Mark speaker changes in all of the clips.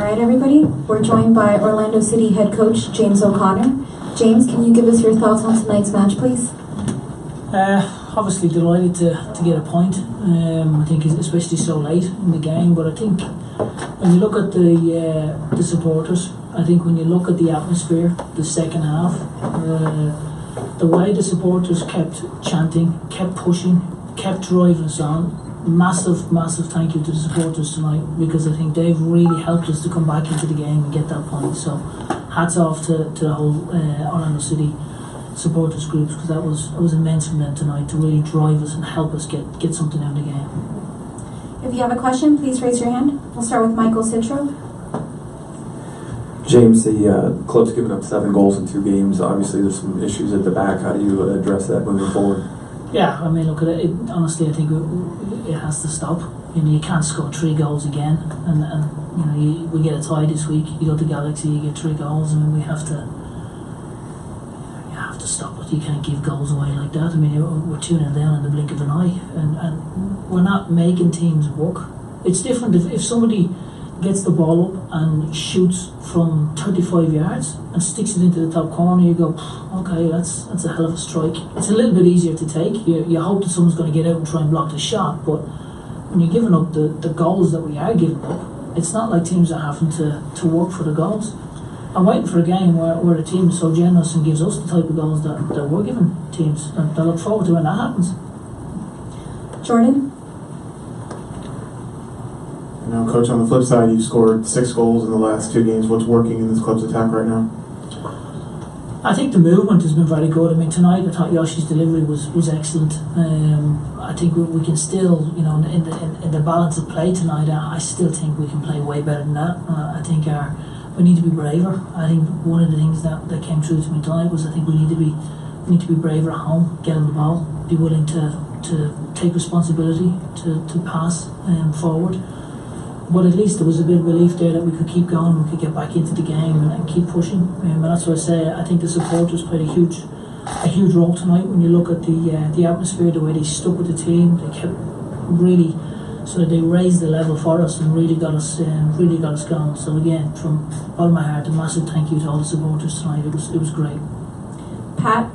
Speaker 1: Alright everybody, we're joined by Orlando City head coach James O'Connor. James, can you give us your thoughts on tonight's match, please?
Speaker 2: Obviously delighted to get a point. I think especially so late in the game, but I think when you look at the supporters, I think when you look at the atmosphere, the second half, the way the supporters kept chanting, kept pushing, kept driving us on. Massive thank you to the supporters tonight, because I think they've really helped us to come back into the game and get that point. So hats off to the whole Orlando City supporters groups, because that was immense from them tonight to really drive us and help us get something out of the game.
Speaker 1: If you have a question, please raise your hand. We'll start with Michael Citro.
Speaker 3: James, the club's given up 7 goals in 2 games. Obviously there's some issues at the back. How do you address that moving forward?
Speaker 2: Yeah, I mean, look at it. Honestly, I think it has to stop. You can't score 3 goals again, and we get a tie this week. You go to Galaxy, you get 3 goals. I mean, you have to stop it. You can't give goals away like that. I mean, we're 2-0 down in the blink of an eye, and we're not making teams work. It's different if somebody gets the ball up and shoots from 35 yards and sticks it into the top corner. You go, okay, that's a hell of a strike. It's a little bit easier to take. You hope that someone's going to get out and try and block the shot, but when you're giving up the goals that we are giving up, it's not like teams are having to work for the goals. I'm waiting for a game where the team is so generous and gives us the type of goals that we're giving teams, and I look forward to when that happens.
Speaker 1: Jordan?
Speaker 4: Now, Coach, on the flip side, you've scored 6 goals in the last 2 games. What's working in this club's attack right now?
Speaker 2: I think the movement has been very good. I mean, tonight I thought Yoshi's delivery was excellent. I think we can still, in the balance of play tonight, I still think we can play way better than that. I think we need to be braver. I think one of the things that came through to me tonight was I think we need to be braver at home, get on the ball, be willing to take responsibility, to pass forward. But at least there was a bit of relief there that we could keep going, we could get back into the game and keep pushing. And that's what I say. I think the supporters played a huge role tonight. When you look at the atmosphere, the way they stuck with the team, they kept really, so that they raised the level for us and really got us going. So again, from all my heart, a massive thank you to all the supporters tonight. It was great.
Speaker 1: Pat?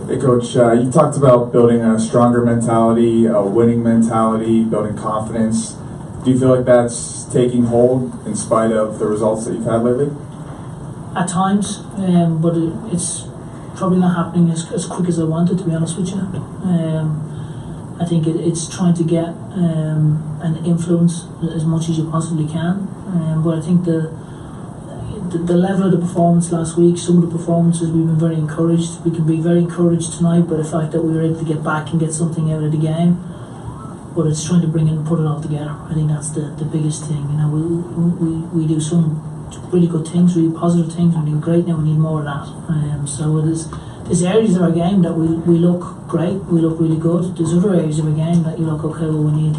Speaker 5: Hey Coach, you talked about building a stronger mentality, a winning mentality, building confidence. Do you feel like that's taking hold in spite of the results that you've had lately?
Speaker 2: At times, but it's probably not happening as quick as I wanted, to be honest with you. I think it's trying to get and influence as much as you possibly can. But I think the level of the performance last week, some of the performances, we've been very encouraged. We can be very encouraged tonight by the fact that we were able to get back and get something out of the game. But it's trying to bring it and put it all together. I think that's the biggest thing. We do some really good things, really positive things. We do great now. We need more of that. So there's areas of our game that we look great. We look really good. There's other areas of our game that you look, okay, well we need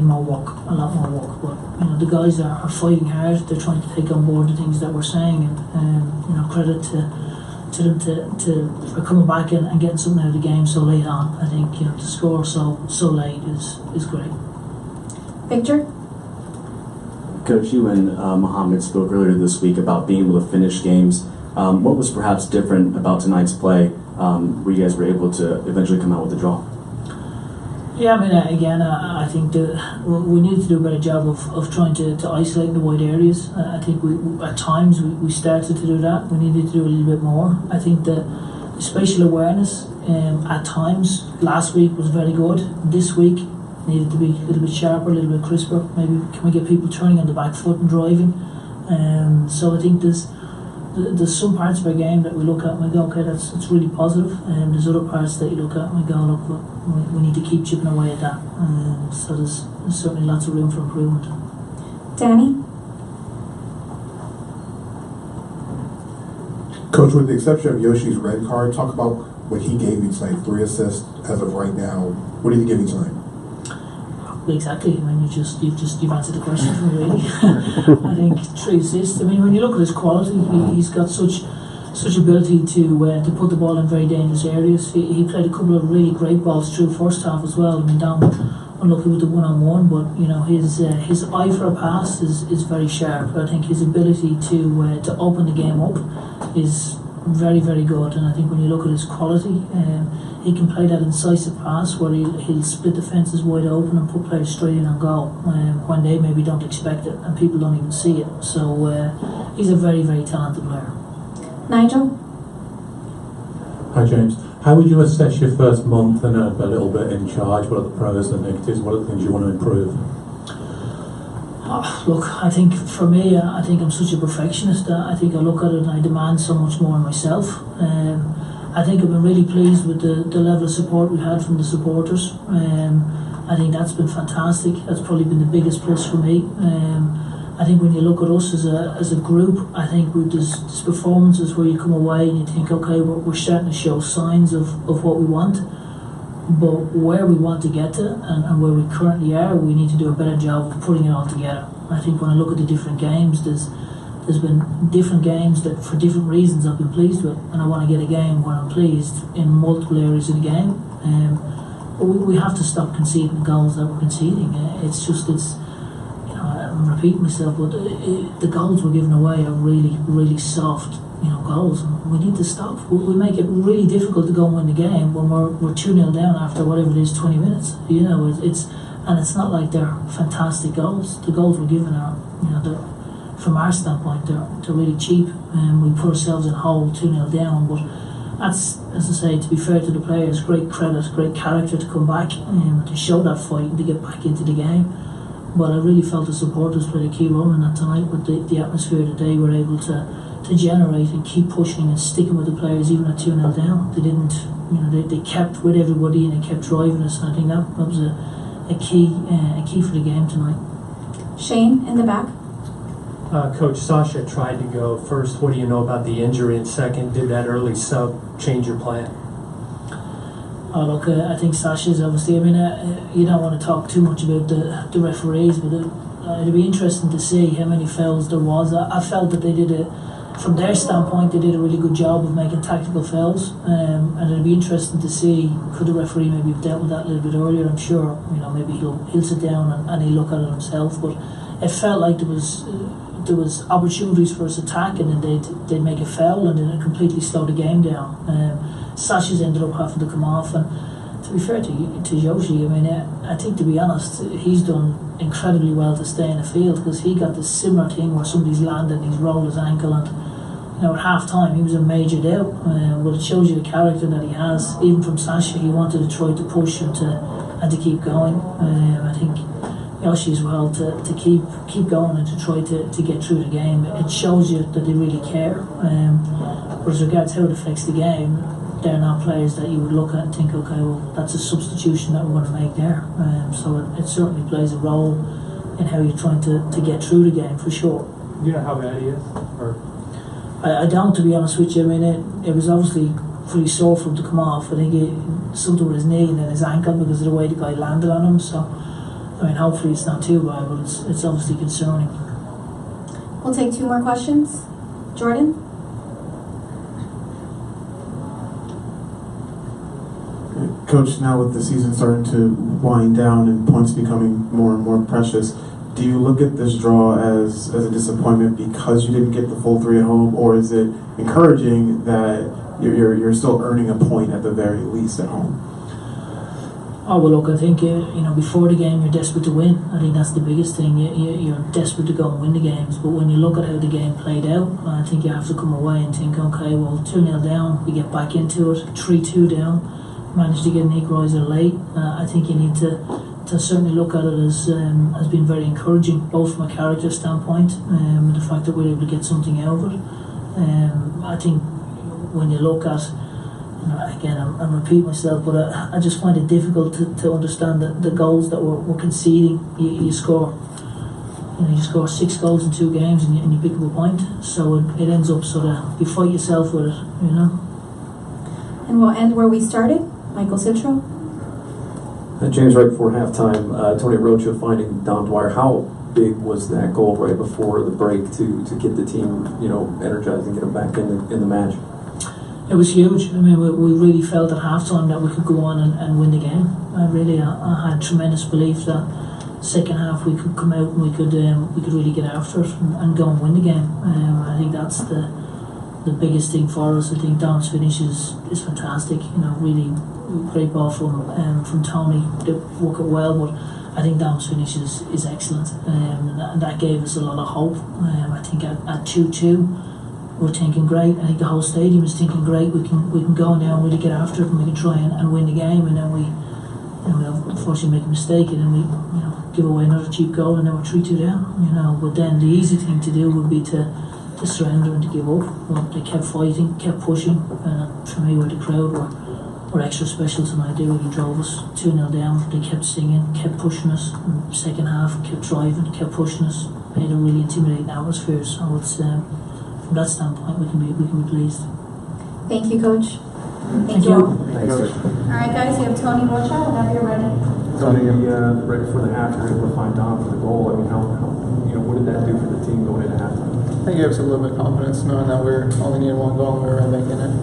Speaker 2: more work, a lot more work. But the guys are fighting hard. They're trying to take on board the things that we're saying, and credit to them for coming back and getting something out of the game so late on. I think to score so late is great.
Speaker 1: Victor?
Speaker 6: Coach, you and Mohammed spoke earlier this week about being able to finish games. What was perhaps different about tonight's play where you guys were able to eventually come out with the draw?
Speaker 2: Yeah, I mean, again, I think we need to do a better job of trying to isolate the wide areas. I think at times we started to do that. We needed to do a little bit more. I think the spatial awareness at times last week was very good. This week needed to be a little bit sharper, a little bit crisper. Maybe can we get people turning on the back foot and driving? So I think there's some parts of our game that we look at and we go, okay, it's really positive, and there's other parts that you look at and we go, look, we need to keep chipping away at that. So there's certainly lots of room for improvement.
Speaker 1: Danny?
Speaker 4: Coach, with the exception of Yoshi's red card, talk about what he gave you tonight. 3 assists as of right now. What did he give you tonight?
Speaker 2: Exactly. I mean, you've answered the question for me, really. I think 3 assists. I mean, when you look at his quality, he's got such ability to put the ball in very dangerous areas. He played a couple of really great balls through first half as well. I mean, down unlucky with the one-on-one, but his eye for a pass is very sharp. I think his ability to open the game up is very, very good, and I think when you look at his quality, he can play that incisive pass where he'll split the fences wide open and put players straight in on goal when they maybe don't expect it and people don't even see it. So he's a very, very talented player.
Speaker 1: Nigel?
Speaker 7: Hi James. How would you assess your first month and a little bit in charge? What are the pros and negatives? What are the things you want to improve?
Speaker 2: Look, I think for me, I think I'm such a perfectionist that I think I look at it and I demand so much more of myself. I think I've been really pleased with the level of support we've had from the supporters. I think that's been fantastic. That's probably been the biggest plus for me. I think when you look at us as a group, I think there's performances where you come away and you think, okay, we're starting to show signs of what we want, but where we want to get to and where we currently are, we need to do a better job of putting it all together. I think when I look at the different games, there's been different games that for different reasons I've been pleased with, and I want to get a game where I'm pleased in multiple areas of the game. But we have to stop conceding the goals that we're conceding. I'm repeating myself, but the goals we're giving away are really, really soft, goals. And we need to stop. We make it really difficult to go and win the game when we're 2-0 down after whatever it is, 20 minutes. It's not like they're fantastic goals. The goals we're giving are, from our standpoint, they're really cheap, and we put ourselves in a hole 2-0 down. But that's, as I say, to be fair to the players, great credit, great character to come back and to show that fight and to get back into the game. But I really felt the supporters played a key role in that tonight with the atmosphere that they were able to generate and keep pushing and sticking with the players even at 2-0 down. They didn't, they kept with everybody and they kept driving us, and I think that was a key for the game tonight.
Speaker 1: Shane, in the back?
Speaker 8: Coach, Sasha tried to go first. What do you know about the injury? And second, did that early sub change your plan?
Speaker 2: Oh, look, I think Sasha's obviously, you don't want to talk too much about the referees, but it'd be interesting to see how many fouls there was. I felt that they did from their standpoint, they did a really good job of making tactical fouls, and it'd be interesting to see, could the referee maybe have dealt with that a little bit earlier. I'm sure, maybe he'll sit down and he'll look at it himself, but it felt like there was opportunities for us to attack, and then they'd make a foul and then it completely slowed the game down. Sasha's ended up having to come off, and to be fair to Yoshi, I think, to be honest, he's done incredibly well to stay in the field, because he got this similar thing where somebody's landed and he's rolled his ankle, and at half time he was a major doubt. But it shows you the character that he has. Even from Sasha, he wanted to try to push and to keep going. I think Yoshi as well to keep going and to try to get through the game. It shows you that they really care. But as regards how it affects the game, they're not players that you would look at and think, okay, well, that's a substitution that we're going to make there. So it certainly plays a role in how you're trying to get through the game, for sure.
Speaker 8: Do you know how bad he is? Or?
Speaker 2: I don't, to be honest with you. It was obviously pretty sore for him to come off. I think something with his knee and then his ankle because of the way the guy landed on him. So, hopefully it's not too bad, but it's obviously concerning.
Speaker 1: We'll take 2 more questions. Jordan?
Speaker 9: Coach, now with the season starting to wind down and points becoming more and more precious, do you look at this draw as a disappointment because you didn't get the full 3 at home, or is it encouraging that you're still earning a point at the very least at home?
Speaker 2: Oh, well, look, I think, before the game you're desperate to win. I think that's the biggest thing. You're desperate to go and win the games, but when you look at how the game played out, I think you have to come away and think, okay, well, 2-0 down, we get back into it, 3-2 down, managed to get an equaliser late. I think you need to certainly look at it as being very encouraging, both from a character standpoint and the fact that we're able to get something out of it. I think when you look at, again, I'm repeating myself, but I just find it difficult to understand the goals that we're conceding. You score 6 goals in 2 games and you pick up a point, so it ends up sort of, you fight yourself with it,
Speaker 1: And we'll end where we started. Michael Citro.
Speaker 3: James, right before halftime, Tony Rocha finding Don Dwyer. How big was that goal right before the break to get the team, energized and get them back in the match?
Speaker 2: It was huge. I mean, we really felt at halftime that we could go on and win the game. I had tremendous belief that second half we could come out and we could really get after it and go and win the game. I think that's the biggest thing for us. I think Dom's finish is fantastic. You know, really great ball from Tony. They work it well, but I think Dom's finish is excellent, and that gave us a lot of hope. I think at 2-2. We're thinking great. I think the whole stadium is thinking great. We can go now and really get after it, and we can try and win the game. And then we unfortunately make a mistake, and then we give away another cheap goal, and then we're 3-2 down. But then the easy thing to do would be to surrender and to give up. But they kept fighting, kept pushing, and for me, with the crowd were extra special tonight. They really drove us 2-0 down. They kept singing, kept pushing us. And second half, kept driving, kept pushing us. They had a really intimidating atmosphere. So it's from that standpoint, we can be pleased.
Speaker 1: Thank you, Coach.
Speaker 2: Thank you.
Speaker 3: Thanks, Coach.
Speaker 1: All right, guys, we have Tony Rocha whenever you're ready.
Speaker 3: Tony, right before the half, you were able to find Dom for the goal. I mean, how what did that do for the team going into halftime?
Speaker 10: I think it gave us a little bit of confidence knowing that we only needed one goal and we were right back in it.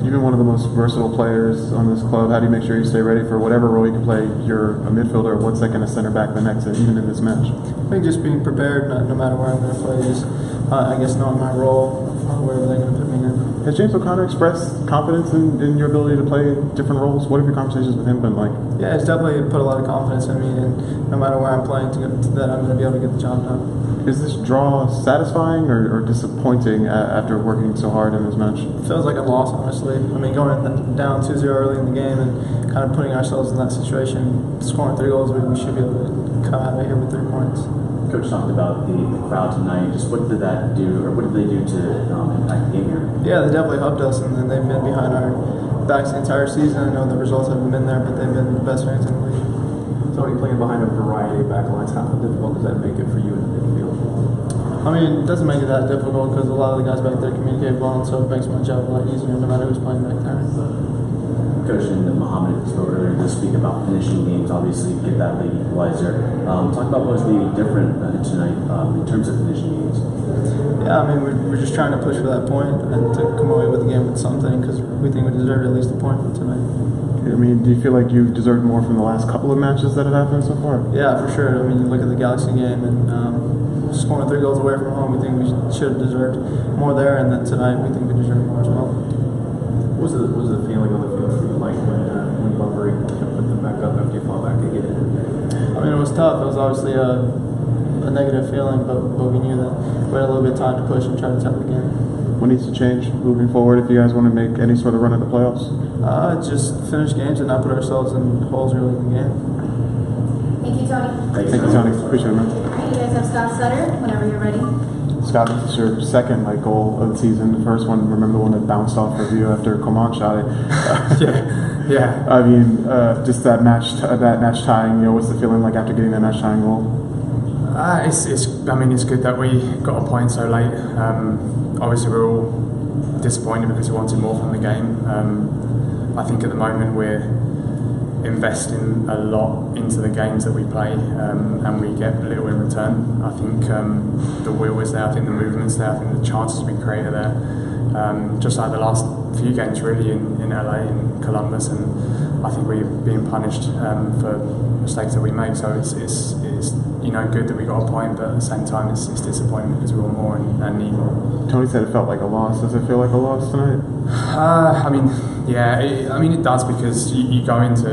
Speaker 11: You've been one of the most versatile players on this club. How do you make sure you stay ready for whatever role you can play? You're a midfielder, one second a center back, the next, even in this match.
Speaker 10: I think just being prepared, no matter where I'm going to play, just I guess knowing my role, wherever they're going to put me in.
Speaker 11: Has James O'Connor expressed confidence in your ability to play different roles? What have your conversations with him been like?
Speaker 10: Yeah, it's definitely put a lot of confidence in me, and no matter where I'm playing, that I'm going to be able to get the job done.
Speaker 11: Is this draw satisfying or disappointing after working so hard in this match?
Speaker 10: It feels like a loss, honestly. I mean, going down 2-0 early in the game and kind of putting ourselves in that situation, scoring 3 goals, we should be able to come out of here with 3 points.
Speaker 6: Coach talked about the crowd tonight. Just what did that do, or what did they do to impact the game here?
Speaker 10: Yeah, they definitely helped us, and they've been behind our backs the entire season. I know the results haven't been there, but they've been the best fans in the league.
Speaker 3: Tony, playing behind a variety of backlines, how difficult does that make it for you in the midfield?
Speaker 10: I mean, it doesn't make it that difficult because a lot of the guys back there communicate well, and so it makes my job a lot easier no matter who's playing back there.
Speaker 6: Coach and Mohammed spoke earlier to speak about finishing games. Obviously, get that late equalizer. Talk about what was the different tonight in terms of finishing games.
Speaker 10: Yeah, I mean, we're just trying to push for that point and to come away with the game with something because we think we deserve at least a point from tonight.
Speaker 11: I mean, do you feel like you've deserved more from the last couple of matches that have happened so far?
Speaker 10: Yeah, for sure. I mean, you look at the Galaxy game and scoring 3 goals away from home, we think we should have deserved more there, and then tonight we think we deserve more as well.
Speaker 3: What was the feeling on the field for you like when Bunbury put them back up after you fought back again?
Speaker 10: I mean, it was tough. It was obviously a negative feeling, but we knew that we had a little bit of time to push and try to tap the game.
Speaker 11: What needs to change moving forward if you guys want to make any sort of run at the playoffs?
Speaker 10: Just finish games and not put ourselves in holes early in the game.
Speaker 1: Thank you, Tony.
Speaker 11: Thank you, Tony. Appreciate it, man.
Speaker 1: All right, you guys have Scott Sutter whenever you're ready.
Speaker 11: Scott, this is your second goal of the season. The first one, remember the one that bounced off of you after Coman shot it?
Speaker 5: Yeah.
Speaker 11: I mean, just that match tying. What's the feeling like after getting that match tying goal?
Speaker 5: It's good that we got a point so late. Obviously, we're all disappointed because we wanted more from the game. I think at the moment we're investing a lot into the games that we play, and we get little in return. I think the will is there. I think the movement's there. I think the chances we create are there. Just like the last few games, really, in LA and Columbus, and I think we're being punished for mistakes that we make. So it's good that we got a point, but at the same time it's disappointing because we want more and need more.
Speaker 11: Tony said it felt like a loss. Does it feel like a loss tonight?
Speaker 5: It does because you go into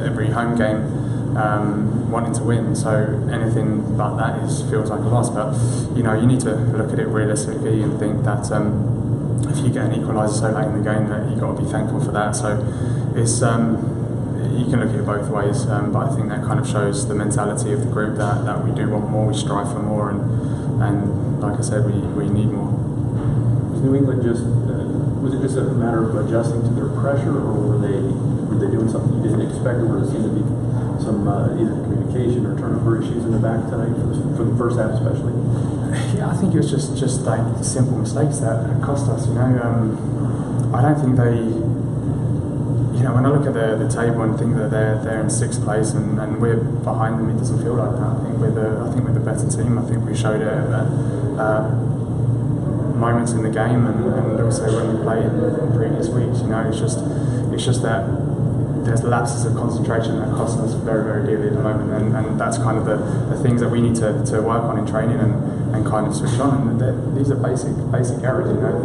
Speaker 5: every home game wanting to win. So anything but that feels like a loss. But you need to look at it realistically and think that if you get an equaliser so late in the game, that you've got to be thankful for that. So it's you can look at it both ways, but I think that kind of shows the mentality of the group that we do want more, we strive for more, and like I said, we need more.
Speaker 3: Was New England was it just a matter of adjusting to their pressure, or were they doing something you didn't expect, or were there seemed to be some either communication or turnover issues in the back tonight for the first half especially?
Speaker 5: Yeah, I think it was just like simple mistakes that cost us. I don't think they. When I look at the table and think that they're in 6th place and we're behind them, it doesn't feel like that. I think we're the better team. I think we showed it moments in the game and also when we play in previous weeks. You know, it's just that there's lapses of concentration that cost us very, very dearly at the moment, and that's kind of the things that we need to work on in training and kind of switch on. And these are basic errors. You know,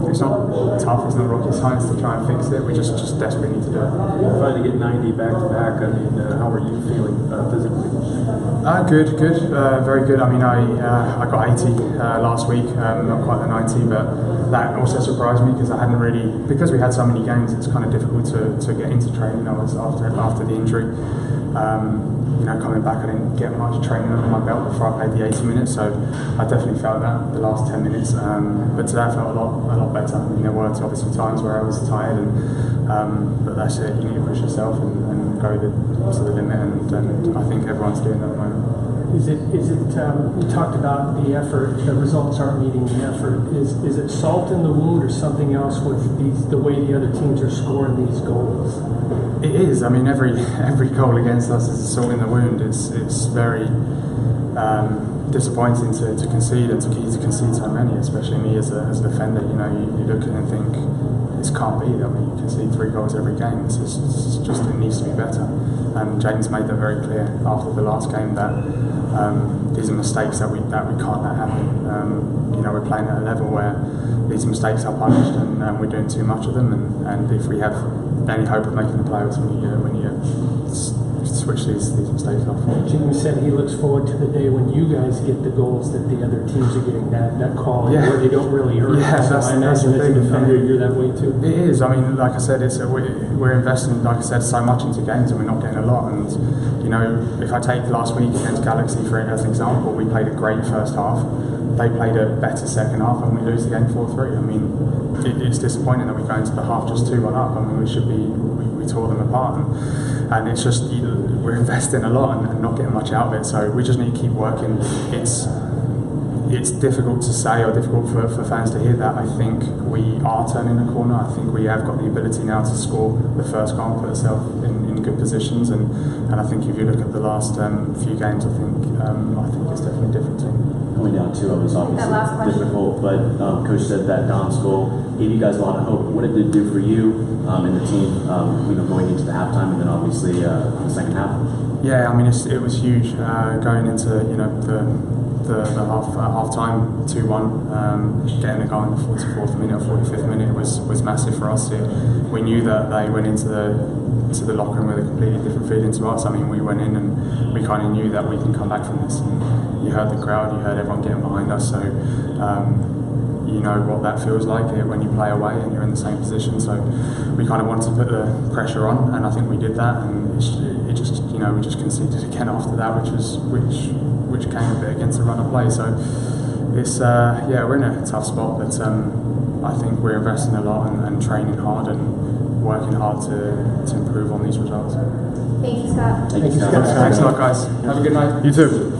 Speaker 5: it's not tough, it's not rocket science to try and fix it. We just desperately need to do it.
Speaker 3: Trying to get 90 back to back. I mean, how are you feeling physically?
Speaker 5: Good, very good. I mean, I got 80 last week, not quite the 90, but that also surprised me because we had so many games. It's kind of difficult to get into training. I was after the injury. You know, coming back, I didn't get much training under my belt before I played the 80 minutes, so I definitely felt that the last 10 minutes. But today I felt a lot better. I mean, there were obviously times where I was tired, but that's it. You need to push yourself and go to the limit, and I think everyone's doing that at the moment.
Speaker 8: Is it? You talked about the effort. The results aren't meeting the effort. Is it salt in the wound or something else with the way the other teams are scoring these goals?
Speaker 5: It is. I mean, every goal against us is a salt in the wound. It's very disappointing to concede and to concede so many, especially me as a defender. You know, you look at it and think this can't be. I mean, you concede 3 goals every game. It's just it needs to be better. And James made that very clear after the last game that these are mistakes that we can't let happen. You know, we're playing at a level where these mistakes are punished, and we're doing too much of them. And if we have any hope of making the playoffs, when you switch these mistakes off.
Speaker 8: Jimmy said he looks forward to the day when you guys get the goals that the other teams are getting, that quality where they don't really earn.
Speaker 5: Yeah,
Speaker 8: so I imagine as a defender you're that way too.
Speaker 5: It is. I mean, like I said, we're investing, like I said, so much into games and we're not getting a lot. And you know, if I take last week against Galaxy as an example, we played a great first half. They played a better second half, and we lose the game 4-3. I mean, it's disappointing that we go into the half just 2-1 up. I mean, we tore them apart, and it's just we're investing a lot and not getting much out of it. So we just need to keep working. It's difficult to say or difficult for fans to hear that. I think we are turning a corner. I think we have got the ability now to score the first goal and put ourselves in good positions. And I think if you look at the last few games, I think it's definitely a different team.
Speaker 6: Going down 2-0 was obviously difficult, but Coach said that Dom's goal gave you guys a lot of hope. What did it do for you and the team, going into the halftime and then obviously the second half? Yeah, I mean it was huge going into the half time 2-1, getting a goal in the 44th minute or 45th minute was massive for us. We knew that they went into the locker room with a completely different feeling to us. I mean, we went in and we kind of knew that we can come back from this. And you heard the crowd, you heard everyone getting behind us, so you know what that feels like when you play away and you're in the same position. So we kind of wanted to put the pressure on, and I think we did that. And we just conceded again after that, which came a bit against the run of play. So it's we're in a tough spot, but I think we're investing a lot and training hard and working hard to improve on these results.
Speaker 1: Thank you, Scott.
Speaker 6: Thank you, Scott.
Speaker 5: Thanks a lot, guys. Have a good night.
Speaker 11: You too.